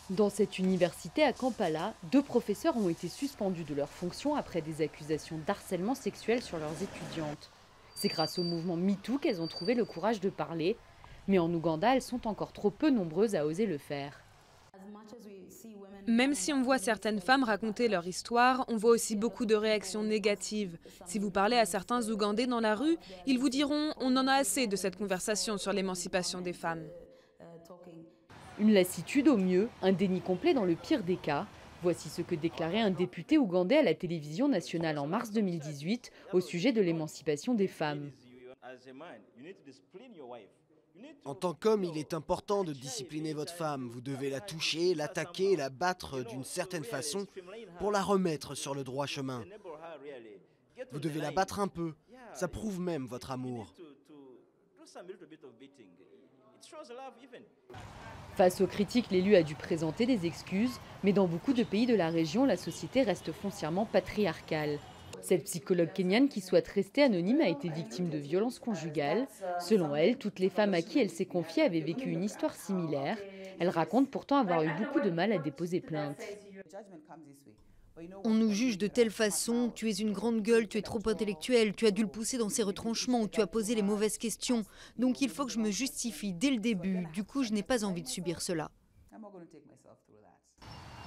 Dans cette université à Kampala, 2 professeurs ont été suspendus de leurs fonctions après des accusations d'harcèlement sexuel sur leurs étudiantes. C'est grâce au mouvement MeToo qu'elles ont trouvé le courage de parler, mais en Ouganda, elles sont encore trop peu nombreuses à oser le faire. Même si on voit certaines femmes raconter leur histoire, on voit aussi beaucoup de réactions négatives. Si vous parlez à certains Ougandais dans la rue, ils vous diront « on en a assez de cette conversation sur l'émancipation des femmes ». Une lassitude au mieux, un déni complet dans le pire des cas. Voici ce que déclarait un député ougandais à la télévision nationale en mars 2018 au sujet de l'émancipation des femmes. En tant qu'homme, il est important de discipliner votre femme. Vous devez la toucher, l'attaquer, la battre d'une certaine façon pour la remettre sur le droit chemin. Vous devez la battre un peu. Ça prouve même votre amour. Face aux critiques, l'élu a dû présenter des excuses, mais dans beaucoup de pays de la région, la société reste foncièrement patriarcale. Cette psychologue kenyane qui souhaite rester anonyme a été victime de violences conjugales. Selon elle, toutes les femmes à qui elle s'est confiée avaient vécu une histoire similaire. Elle raconte pourtant avoir eu beaucoup de mal à déposer plainte. On nous juge de telle façon, tu es une grande gueule, tu es trop intellectuel, tu as dû le pousser dans ses retranchements ou tu as posé les mauvaises questions. Donc il faut que je me justifie dès le début, du coup je n'ai pas envie de subir cela.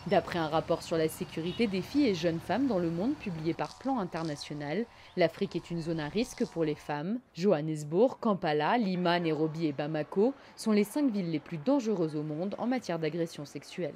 D'après un rapport sur la sécurité des filles et jeunes femmes dans le monde publié par Plan International, l'Afrique est une zone à risque pour les femmes. Johannesburg, Kampala, Lima, Nairobi et Bamako sont les 5 villes les plus dangereuses au monde en matière d'agression sexuelle.